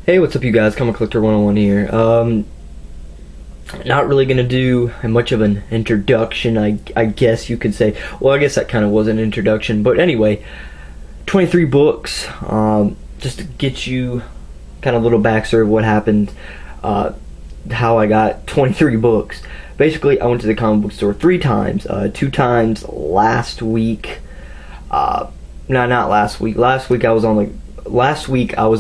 Hey, what's up, you guys? Comic Collector 101 here. Not really gonna do much of an introduction, I guess you could say. Well, I guess that kind of was an introduction, but anyway, 23 books, just to get you kind of a little backstory of what happened, how I got 23 books. Basically, I went to the comic book store 3 times, 2 times last week. No, not last week. Last week I was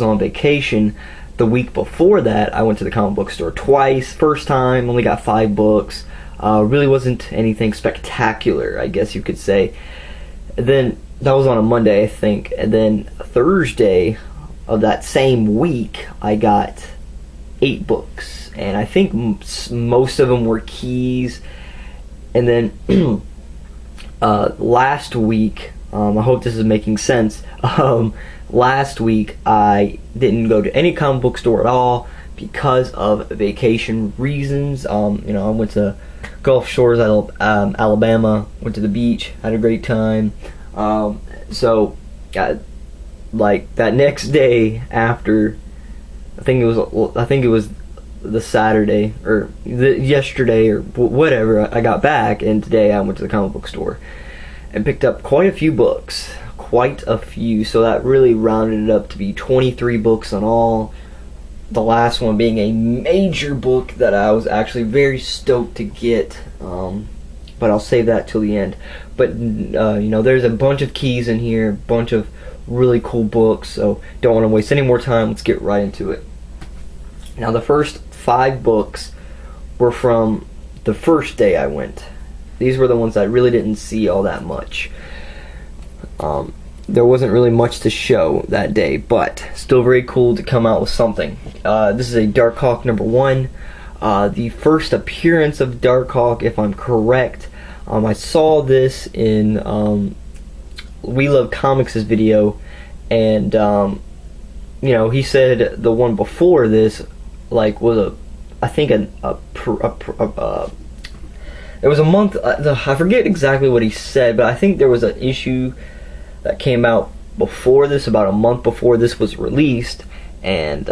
on vacation. The week before that, I went to the comic book store twice. First time, only got 5 books. Really wasn't anything spectacular, I guess you could say. And then that was on a Monday, I think. And then Thursday of that same week, I got 8 books, and I think most of them were keys. And then last week, I hope this is making sense. Last week I didn't go to any comic book store at all because of vacation reasons. I went to Gulf Shores, Alabama. Went to the beach, had a great time. So, like that next day after, I think it was the Saturday or yesterday or whatever. I got back, and today I went to the comic book store and picked up quite a few books. So that really rounded it up to be 23 books in all. The last one being a major book that I was actually very stoked to get, but I'll save that till the end. But there's a bunch of keys in here, a bunch of really cool books, so don't want to waste any more time. Let's get right into it. Now, the first 5 books were from the first day I went. These were the ones I really didn't see all that much. There wasn't really much to show that day, but still very cool to come out with something. This is a Darkhawk #1. The first appearance of Darkhawk, if I'm correct. I saw this in We Love Comics' video, and he said the one before this was it was a month. I forget exactly what he said, but I think there was an issue that came out before this, about a month before this was released, and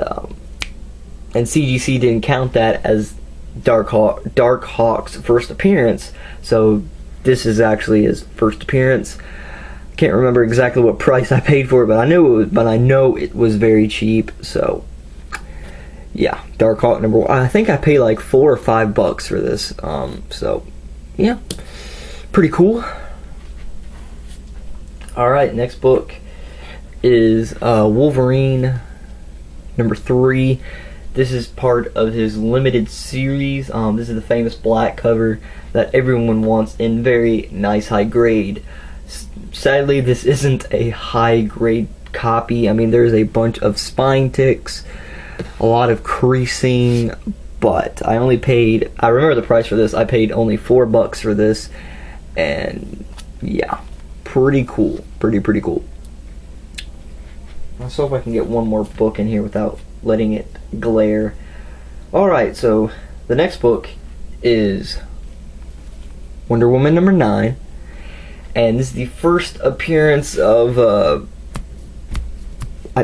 CGC didn't count that as Darkhawk's first appearance. So this is actually his first appearance. Can't remember exactly what price I paid for it, but I know it was very cheap. So yeah, Darkhawk #1. I think I paid like $4 or $5 for this. So yeah, pretty cool. Alright, next book is Wolverine #3. This is part of his limited series. This is the famous black cover that everyone wants in very nice high grade. Sadly, this isn't a high grade copy. I mean, there's a bunch of spine ticks, a lot of creasing, but I remember the price for this. I paid only $4 for this, and yeah, pretty cool. Pretty cool. Let's see if I can get one more book in here without letting it glare. Alright, so the next book is Wonder Woman #9, and this is the first appearance of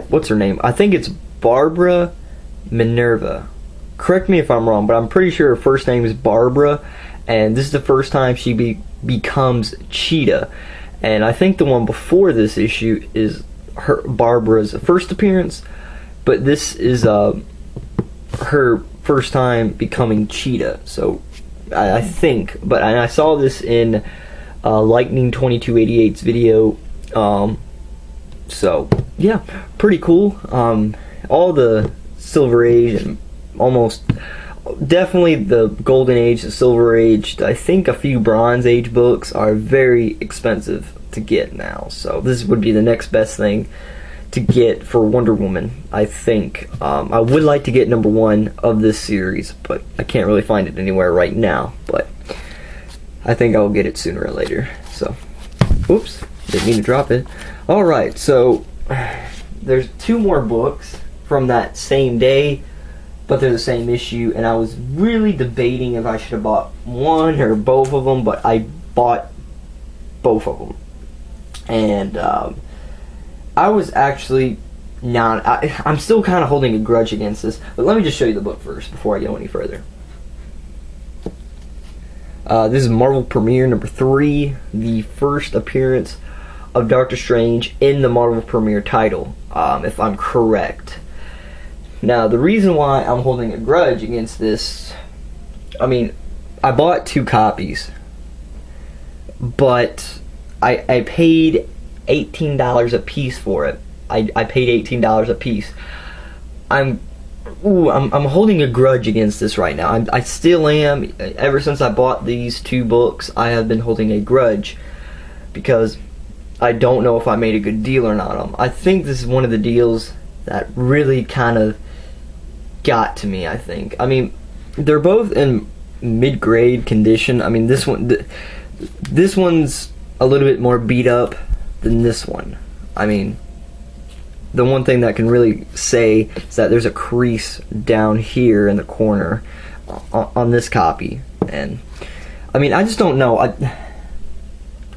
what's her name? I think it's Barbara Minerva. Correct me if I'm wrong, but I'm pretty sure her first name is Barbara, and this is the first time she becomes Cheetah. And I think the one before this issue is Barbara's first appearance, but this is her first time becoming Cheetah. So I think, but I saw this in Lightning 2288's video. So yeah, pretty cool. All the Silver Age and definitely the Golden Age, the Silver Age, I think a few Bronze Age books are very expensive to get now. So this would be the next best thing to get for Wonder Woman, I think. I would like to get #1 of this series, but I can't really find it anywhere right now. But I think I'll get it sooner or later. So, oops, didn't mean to drop it. Alright, so there's 2 more books from that same day, but they're the same issue, and I was really debating if I should have bought one or both of them, but I bought both of them. And I was actually Now, I'm still kind of holding a grudge against this, but let me just show you the book first before I go any further. This is Marvel Premiere number 3, the first appearance of Doctor Strange in the Marvel Premiere title, if I'm correct. Now, the reason why I'm holding a grudge against this, I mean, I bought 2 copies, but I paid $18 a piece for it. I paid $18 a piece. I'm holding a grudge against this right now. I still am. Ever since I bought these 2 books, I have been holding a grudge because I don't know if I made a good deal or not on them. I think this is one of the deals that really kind of got to me, I think. I mean, they're both in mid-grade condition. I mean, this one's a little bit more beat up than this one. I mean, the one thing that I can really say is that there's a crease down here in the corner on this copy. And I mean, I just don't know.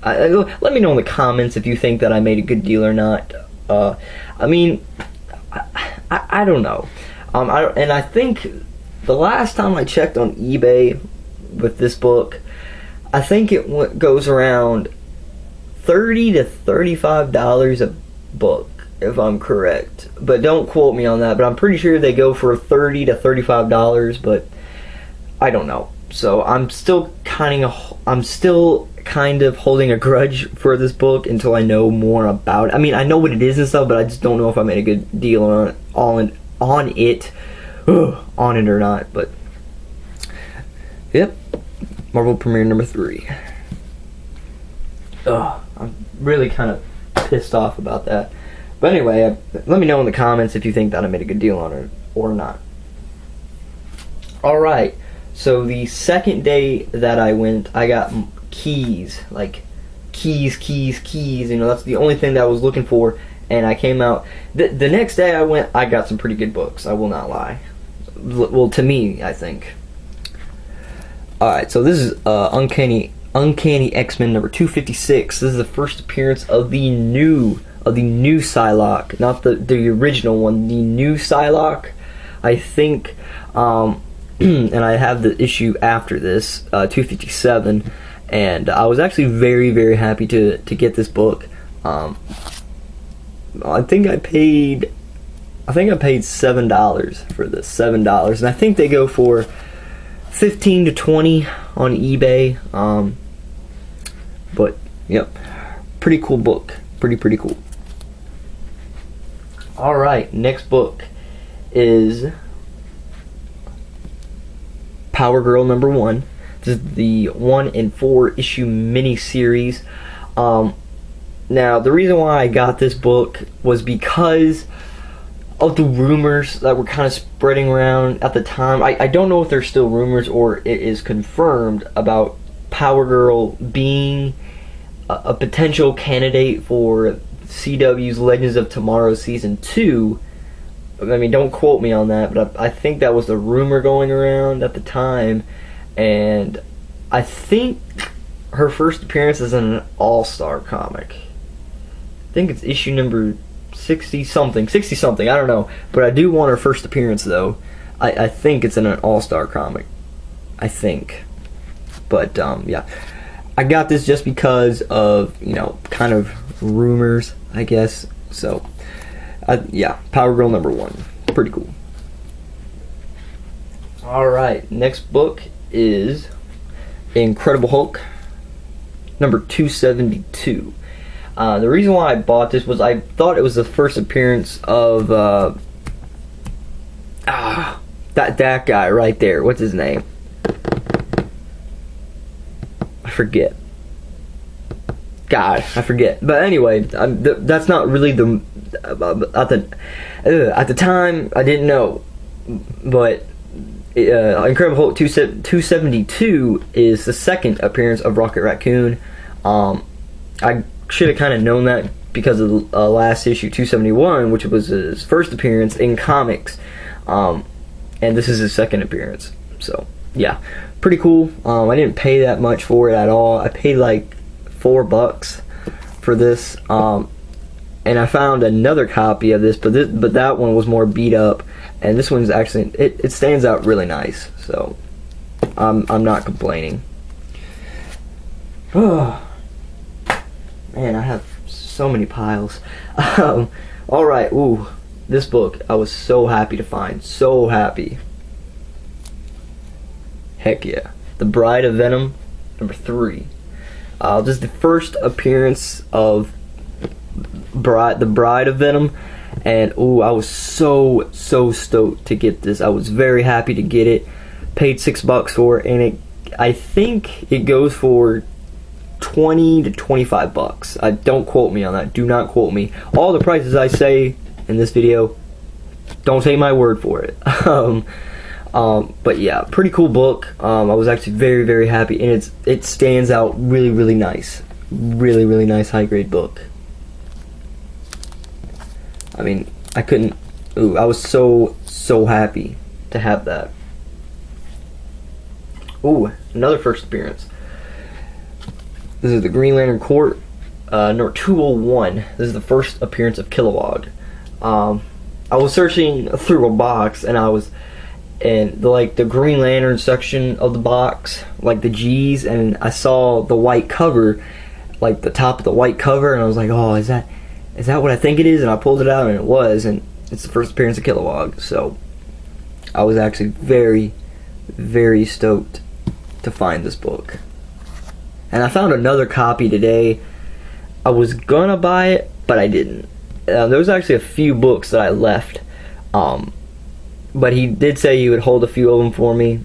Let me know in the comments if you think that I made a good deal or not. I mean, I don't know. And I think the last time I checked on eBay with this book, I think it goes around $30 to $35 a book, if I'm correct. But don't quote me on that. But I'm pretty sure they go for $30 to $35. But I don't know. So I'm still kind of holding a grudge for this book until I know more about it. I mean, I know what it is and stuff, but I just don't know if I made a good deal on it or not. But yep, Marvel Premiere number 3. I'm really kind of pissed off about that. But anyway, let me know in the comments if you think that I made a good deal on it or not. Alright, so the second day that I went, I got keys. Like, keys. You know, that's the only thing that I was looking for. And I came out. The next day I went, I got some pretty good books. I will not lie. Well, to me, I think. Alright, so this is Uncanny X-Men number 256. This is the first appearance of the new Psylocke, not the original one, the new Psylocke, I think. And I have the issue after this, 257, and I was actually very, very happy to get this book. I think I paid $7 for this, $7, and I think they go for 15 to 20 on eBay. But yep, pretty cool book, pretty cool. All right, next book is Power Girl number 1. This is the 1 and 4 issue mini series. Now, the reason why I got this book was because of the rumors that were kind of spreading around at the time. I don't know if they're still rumors or it is confirmed about Power Girl being a potential candidate for CW's Legends of Tomorrow Season 2. I mean, don't quote me on that, but I think that was the rumor going around at the time. And I think her first appearance is in an All-Star comic. I think it's issue number 60-something, I don't know. But I do want her first appearance, though. I think it's in an All-Star comic. I think. But, yeah. I got this just because of, you know, kind of rumors, I guess. So, yeah, Power Girl number 1. Pretty cool. Alright, next book is Incredible Hulk number 272. The reason why I bought this was I thought it was the first appearance of that guy right there. What's his name? I forget. God, I forget. But anyway, that's not really at the time I didn't know. But Incredible Hulk 272 is the second appearance of Rocket Raccoon. I should have kind of known that because of the last issue 271, which was his first appearance in comics, and this is his second appearance. So yeah, pretty cool. I didn't pay that much for it at all. I paid like $4 for this, and I found another copy of this, but that one was more beat up, and this one's actually it stands out really nice. So I'm not complaining. Oh man, I have so many piles. All right, ooh, this book I was so happy to find, so happy. Heck yeah, The Bride of Venom, number 3. This is the first appearance of the Bride of Venom, and ooh, I was so stoked to get this. I was very happy to get it. Paid $6 for it, and I think it goes for 20 to 25 bucks. Don't quote me on that. Do not quote me. All the prices I say in this video, don't take my word for it. But yeah, pretty cool book. I was actually very happy, and it stands out really nice. Really nice high grade book. I mean, I was so happy to have that. Ooh, another first appearance. This is the Green Lantern Corps, number 201. This is the first appearance of Kilowog. I was searching through a box, and the Green Lantern section of the box, like the G's, and I saw the white cover, like the top of the white cover, and I was like, oh, is that what I think it is? And I pulled it out, and it was, and it's the first appearance of Kilowog. So I was actually very stoked to find this book. And I found another copy today. I was gonna buy it, but I didn't. There was actually a few books that I left, but he did say he would hold a few of them for me.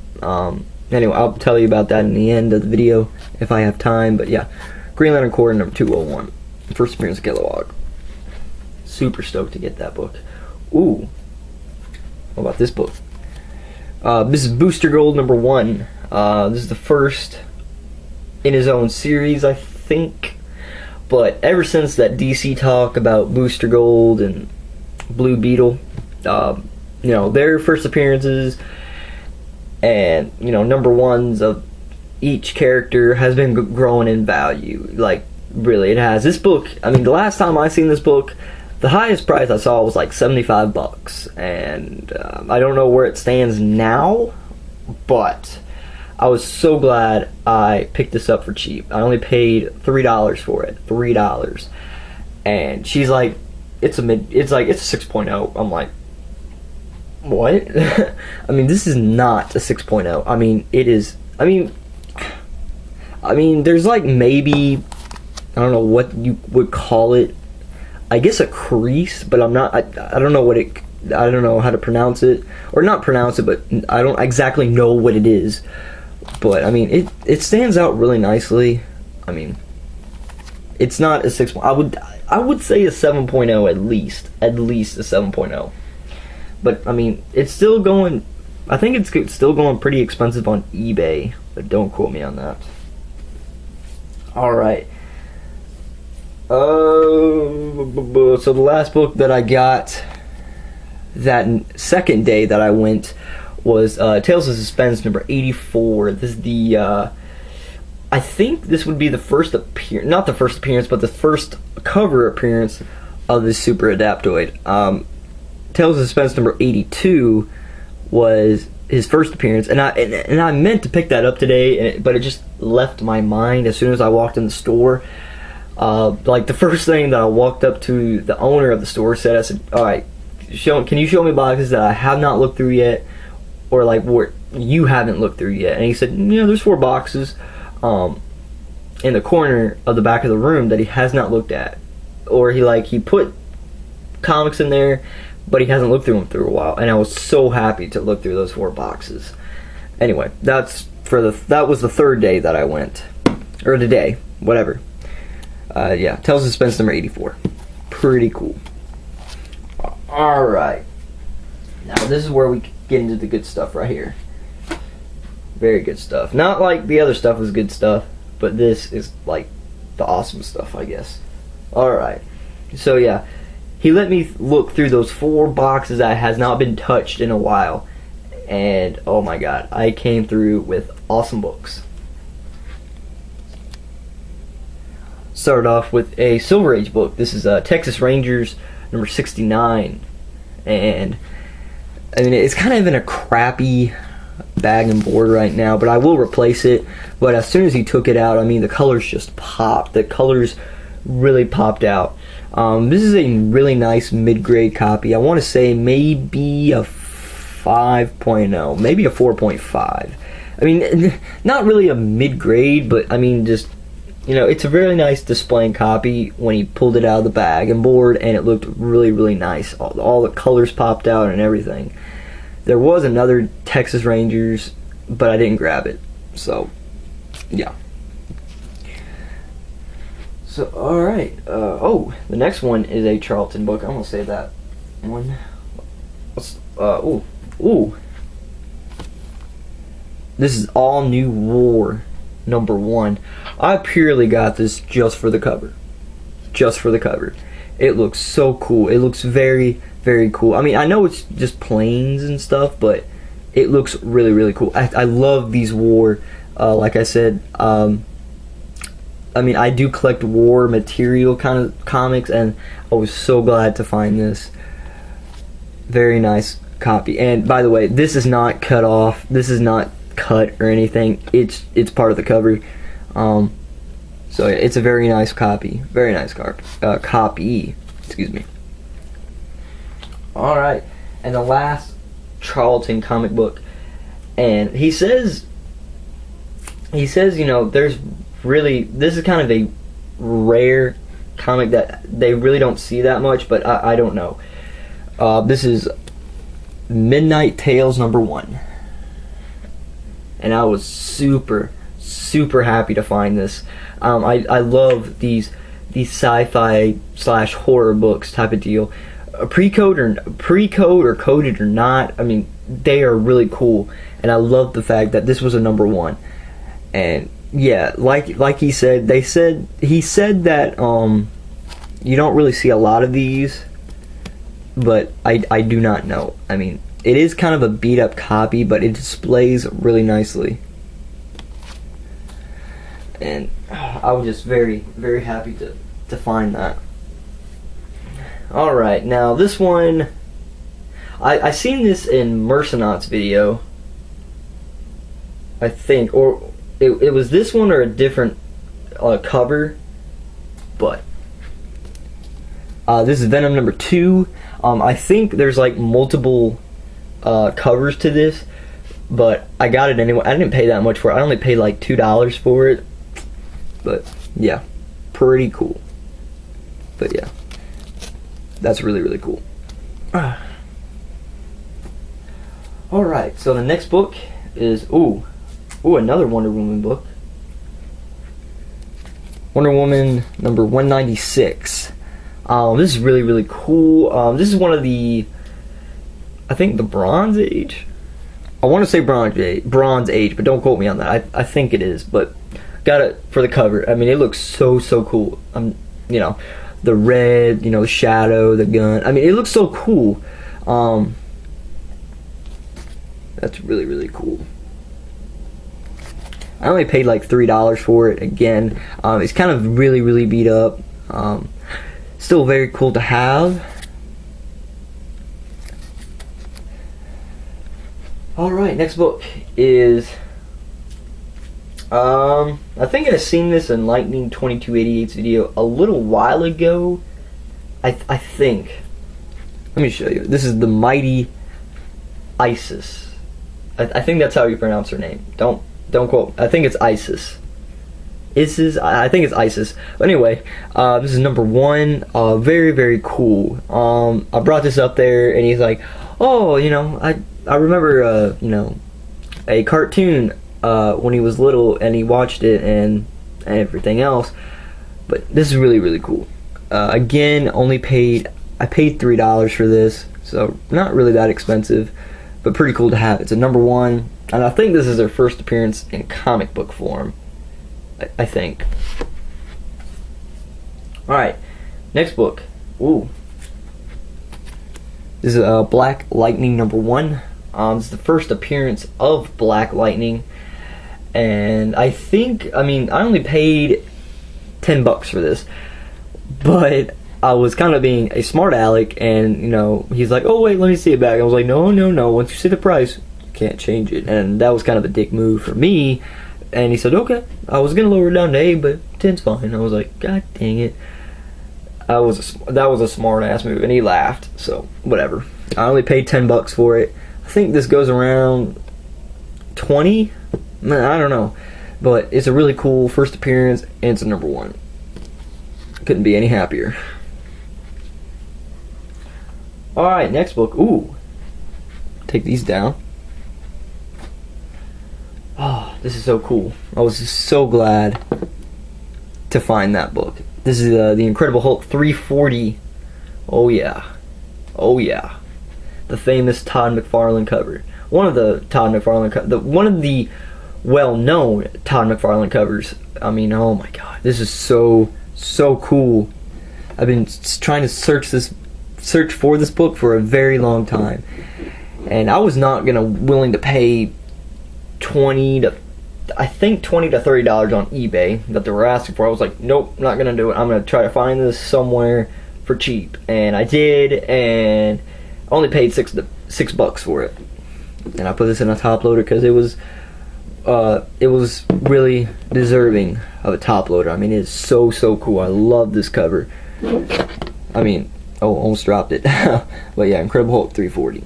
Anyway, I'll tell you about that in the end of the video if I have time. But yeah, Green Lantern Corps number 201, first appearance of Kilowog. Super stoked to get that book. Ooh, what about this book? This is Booster Gold number 1. This is the first in his own series, I think. But ever since that DC talk about Booster Gold and Blue Beetle, their first appearances and number 1s of each character has been growing in value. Like, really, it has. This book, I mean, the last time I seen this book, the highest price I saw was like 75 bucks, and I don't know where it stands now, but I was so glad I picked this up for cheap. I only paid $3 for it. $3. And she's like, it's a 6.0. I'm like, what? I mean, this is not a 6.0. I mean, it is. I mean, there's like maybe, I don't know what you would call it. I guess a crease, but I'm not. I don't know what it. I don't know how to pronounce it, or not pronounce it, but I don't exactly know what it is. But I mean, it stands out really nicely. I mean, it's not a 6. I would say a 7.0 at least a 7.0. But I mean, it's still going. I think it's still going pretty expensive on eBay, but don't quote me on that. All right. So the last book that I got that second day that I went was Tales of Suspense number 84. This is the I think this would be the first appearance, not the first appearance, but the first cover appearance of this Super Adaptoid. Tales of Suspense number 82 was his first appearance, and I meant to pick that up today, but it just left my mind as soon as I walked in the store. Like the first thing that I walked up to the owner of the store said, I said, all right, can you show me boxes that I have not looked through yet, or like where you haven't looked through yet? And he said, there's 4 boxes in the corner of the back of the room that he has not looked at, or he put comics in there, but he hasn't looked through them through a while. And I was so happy to look through those 4 boxes. Anyway, that was the third day that I went, or today, whatever. Yeah, Tales of Suspense number 84. Pretty cool. Alright. Now this is where we get into the good stuff right here. Very good stuff. Not like the other stuff was good stuff, but this is like the awesome stuff, I guess. Alright. So yeah, he let me look through those 4 boxes that has not been touched in a while. And oh my god, I came through with awesome books. start off with a Silver Age book. This is Texas Rangers number 69, and I mean it's kind of in a crappy bag and board right now, but I will replace it. But as soon as he took it out, I mean the colors just popped. The colors really popped out. This is a really nice mid-grade copy. I want to say maybe a 5.0, maybe a 4.5. I mean, not really a mid-grade, but I mean just, you know, it's a very nice displaying copy when he pulled it out of the bag and board, and it looked really, really nice. All the colors popped out and everything. There was another Texas Rangers, but I didn't grab it. So, yeah. So, alright. Oh, the next one is a Charlton book. I'm going to say that one. Ooh. This is All New War number 1. I purely got this just for the cover. Just for the cover. It looks so cool. It looks very, very cool. I mean, I know it's just planes and stuff, but it looks really, really cool. I love these war, like I said, I mean, I do collect war material kind of comics, and I was so glad to find this. Very nice copy. And by the way, this is not cut off. This is not cut or anything. It's part of the cover. So yeah, it's a very nice copy. Very nice copy. Excuse me. All right, and the last Charlton comic book, and he says, you know, there's really, this is kind of a rare comic that they really don't see that much, but I don't know. This is Midnight Tales number 1, and I was super, super happy to find this. I love these sci-fi / horror books type of deal. Pre-code or coded or not, I mean, they are really cool, and I love the fact that this was a number 1. And yeah, like he said, he said that you don't really see a lot of these, but I do not know. I mean, it is kind of a beat up copy, but it displays really nicely, and I was just very, very happy to find that. Alright, now this one, I seen this in Mercenaut's video, I think, or it was this one or a different cover, but this is Venom number 2. I think there's like multiple covers to this, but I got it anyway. I didn't pay that much for it. I only paid like $2 for it, but yeah, pretty cool. But yeah, that's really, really cool. Alright, so the next book is, another Wonder Woman book. Wonder Woman number 196. This is really, really cool. This is one of the, I think, the Bronze Age. I want to say Bronze Age, but don't quote me on that. I think it is, but got it for the cover. I mean, it looks so, so cool. You know, the red, you know, the shadow, the gun. I mean, it looks so cool. That's really, really cool. I only paid like $3 for it. Again, it's kind of really, really beat up. Still very cool to have. Alright, next book is, I think I've seen this in Lightning 2288's video a little while ago. I think. Let me show you. This is the Mighty Isis. I think that's how you pronounce her name. Don't quote. I think it's Isis. I think it's Isis. But anyway, this is number 1. Very, very cool. I brought this up there, and he's like, "Oh, you know, I remember, you know, a cartoon when he was little, and he watched it and everything else. But this is really, really cool. Again, I paid $3 for this, so not really that expensive, but pretty cool to have. It's a number 1, and I think this is their first appearance in comic book form. I think. Alright, next book. This is Black Lightning number 1. It's the first appearance of Black Lightning, and I think, I mean, I only paid $10 for this. But I was kind of being a smart aleck, and you know, he's like, oh wait, let me see it back. I was like, no, once you see the price, you can't change it. And that was kind of a dick move for me. And he said, okay. I was gonna lower it down to 8, but 10's fine. I was like, god dang it. That was a smart ass move, and he laughed. So whatever. I only paid $10 for it. I think this goes around 20. I don't know, but it's a really cool first appearance, and it's a number 1. Couldn't be any happier. Alright, next book. Ooh. Take these down. Oh, this is so cool. I was just so glad to find that book. This is The Incredible Hulk 340. Oh yeah. Oh yeah. The famous Todd McFarlane cover. One of the Todd McFarlane one of the well-known Todd McFarlane covers. I mean, oh my god. This is so cool. I've been trying to search for this book for a very long time, and I was not willing to pay $20 to $30 on eBay that they were asking for. I was like, nope, not gonna do it. I'm gonna try to find this somewhere for cheap, and I did, and only paid $6 for it. And I put this in a top loader because it was really deserving of a top loader. I mean, it's so cool. I love this cover. I mean, oh, almost dropped it. But yeah, Incredible Hulk 340.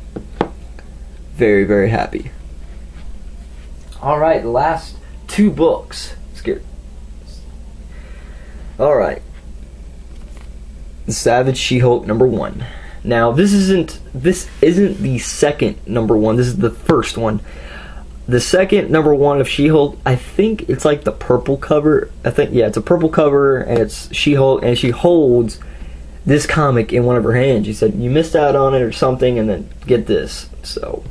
Very, very happy. Alright, the last 2 books. Alright. The Savage She-Hulk number 1. Now, this isn't the second number 1. This is the first one. The second number 1 of She-Hulk, I think it's like the purple cover. It's a purple cover, and it's She-Hulk, and she holds this comic in one of her hands. She said, you missed out on it or something, and then get this. So,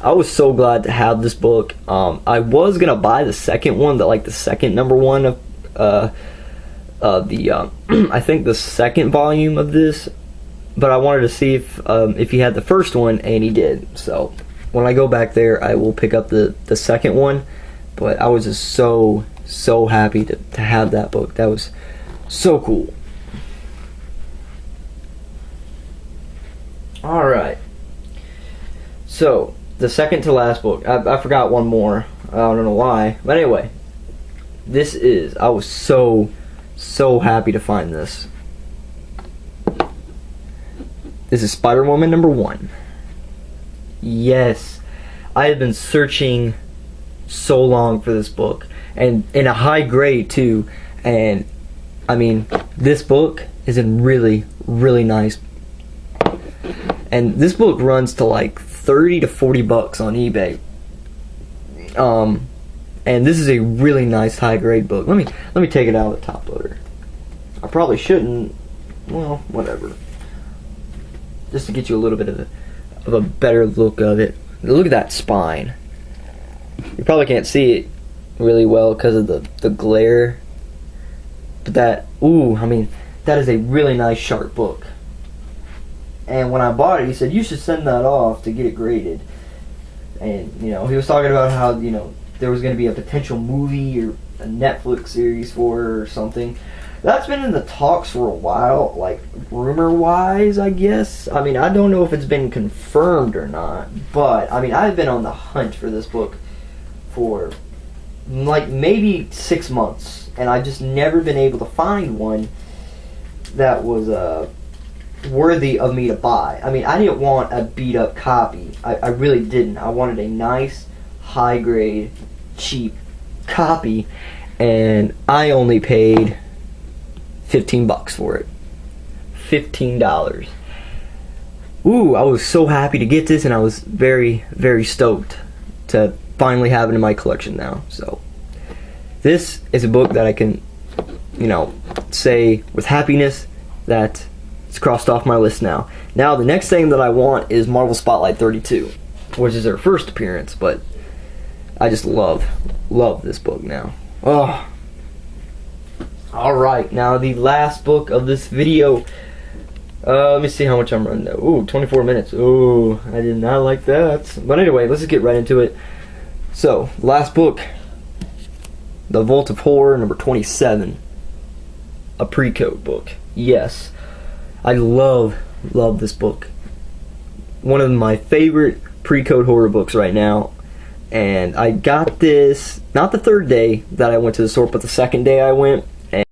I was so glad to have this book. I was going to buy the second one, the second number 1 of I think the second volume of this, but I wanted to see if he had the first one, and he did. So when I go back there, I will pick up the second one. But I was just so happy to have that book. That was so cool. Alright, so the second to last book, I forgot one more. I don't know why, but anyway, I was so happy to find this. This is Spider-Woman number 1. Yes, I have been searching so long for this book, and in a high grade too. And I mean, this book is in really nice. And this book runs to like $30 to $40 on eBay. And this is a really nice high grade book. Let me take it out of the top loader. I probably shouldn't. Well, whatever. Just to get you a little bit of a better look of it. Look at that spine. You probably can't see it really well because of the glare. But that is a really nice sharp book. And when I bought it, he said, you should send that off to get it graded. And, he was talking about how, there was going to be a potential movie or a Netflix series for her or something. That's been in the talks for a while, like, rumor-wise, I guess. I mean, I don't know if it's been confirmed or not. But, I mean, I've been on the hunt for this book for, like, maybe 6 months. And I've just never been able to find one that was, worthy of me to buy. I mean, I didn't want a beat up copy. I really didn't. I wanted a nice, high grade, cheap copy, and I only paid $15 for it. $15. Ooh, I was so happy to get this, and I was very stoked to finally have it in my collection now. So this is a book that I can, say with happiness that it's crossed off my list now. Now the next thing that I want is Marvel Spotlight 32, which is their first appearance, but I just love this book now. Oh. Alright, now the last book of this video. Let me see how much I'm running now. Ooh, 24 minutes. Ooh, I did not like that. But anyway, let's just get right into it. So, last book, The Vault of Horror, number 27. a pre-code book. Yes, I love this book. One of my favorite pre-code horror books right now. And I got this not the third day that I went to the store, but the second day I went.